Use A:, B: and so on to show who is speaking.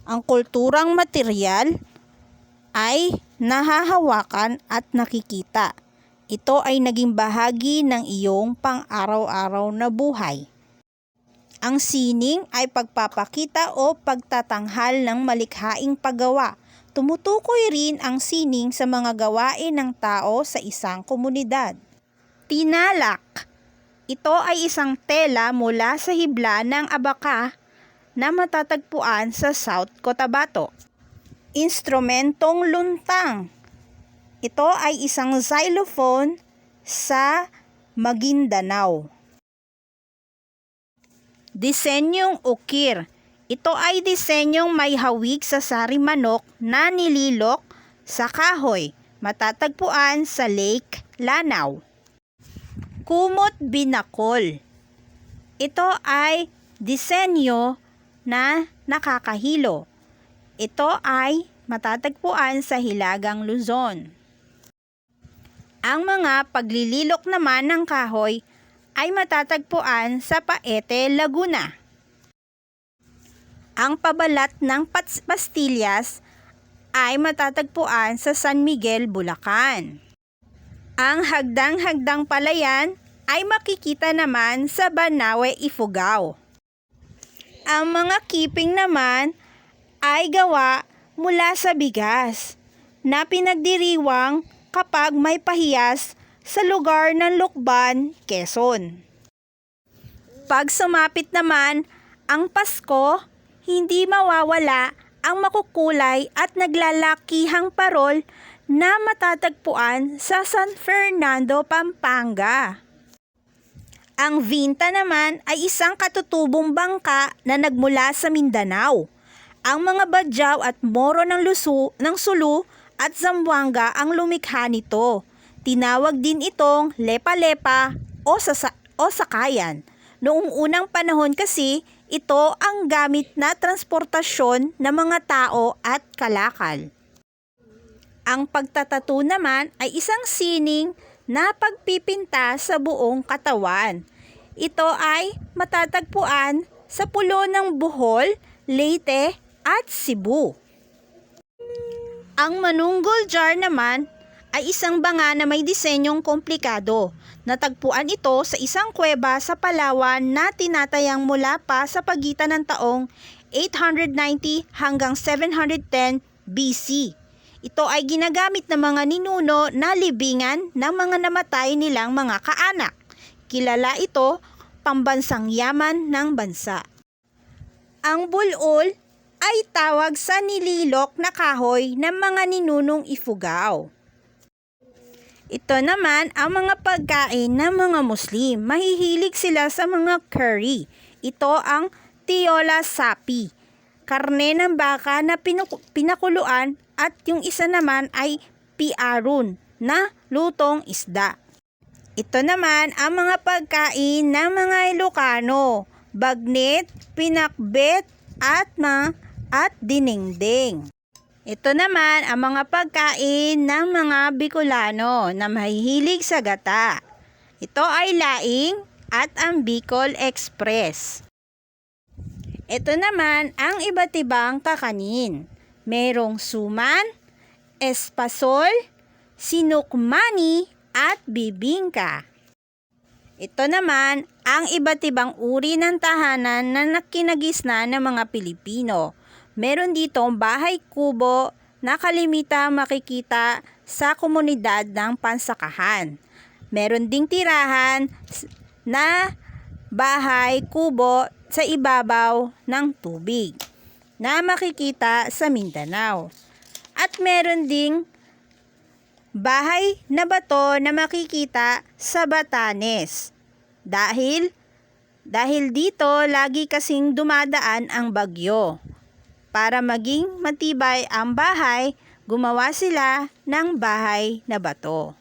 A: Ang kulturang material ay nahahawakan at nakikita. Ito ay naging bahagi ng iyong pang-araw-araw na buhay. Ang sining ay pagpapakita o pagtatanghal ng malikhaing paggawa. Tumutukoy rin ang sining sa mga gawain ng tao sa isang komunidad. Tinalak. Ito ay isang tela mula sa hibla ng abaka na matatagpuan sa South Cotabato. Instrumentong luntang. Ito ay isang xylophone sa Maguindanao. Disenyong ukir. Ito ay disenyong may hawig sa sari-manok na nililok sa kahoy, matatagpuan sa Lake Lanao. Kumot binakol. Ito ay disenyo na nakakahilo. Ito ay matatagpuan sa Hilagang Luzon. Ang mga paglililok naman ng kahoy ay matatagpuan sa Paete, Laguna. Ang pabalat ng pastillas ay matatagpuan sa San Miguel, Bulacan. Ang hagdang-hagdang palayan ay makikita naman sa Banawe, Ifugao. Ang mga kiping naman ay gawa mula sa bigas na pinagdiriwang kapag may pahiyas sa lugar ng Lukban, Quezon. Pag sumapit naman ang Pasko, hindi mawawala ang makukulay at naglalakihang parol na matatagpuan sa San Fernando, Pampanga. Ang Vinta naman ay isang katutubong bangka na nagmula sa Mindanao. Ang mga Badyaw at Moro ng Sulu at Zamboanga ang lumikha nito. Tinawag din itong lepa-lepa o sakayan. Noong unang panahon kasi, ito ang gamit na transportasyon ng mga tao at kalakal. Ang pagtatato naman ay isang sining na pagpipinta sa buong katawan. Ito ay matatagpuan sa pulo ng Bohol, Leyte at Cebu. Ang manunggol jar naman ay isang banga na may disenyong komplikado. Natagpuan ito sa isang kuweba sa Palawan na tinatayang mula pa sa pagitan ng taong 890 hanggang 710 BC. Ito ay ginagamit ng mga ninuno na libingan ng mga namatay nilang mga kaanak. Kilala ito pambansang yaman ng bansa. Ang bulol ay tawag sa nililok na kahoy ng mga ninunong Ifugao. Ito naman ang mga pagkain ng mga Muslim. Mahihilig sila sa mga curry. Ito ang tiola sapi, karne ng baka na pinakuluan, at yung isa naman ay piarun na lutong isda. Ito naman ang mga pagkain ng mga Ilocano, bagnet, pinakbet at dinengdeng. Ito naman ang mga pagkain ng mga Bicolano na mahihilig sa gata. Ito ay laing at ang Bicol Express. Ito naman ang iba't ibang kakanin. Merong suman, espasol, sinukmani at bibingka. Ito naman ang iba't ibang uri ng tahanan na nakinagisna ng mga Pilipino. Meron ditong bahay kubo na kalimitang makikita sa komunidad ng Pansakahan. Meron ding tirahan na bahay kubo sa ibabaw ng tubig na makikita sa Mindanao. At meron ding bahay na bato na makikita sa Batanes. Dahil dito lagi kasing dumadaan ang bagyo. Para maging matibay ang bahay, gumawa sila ng bahay na bato.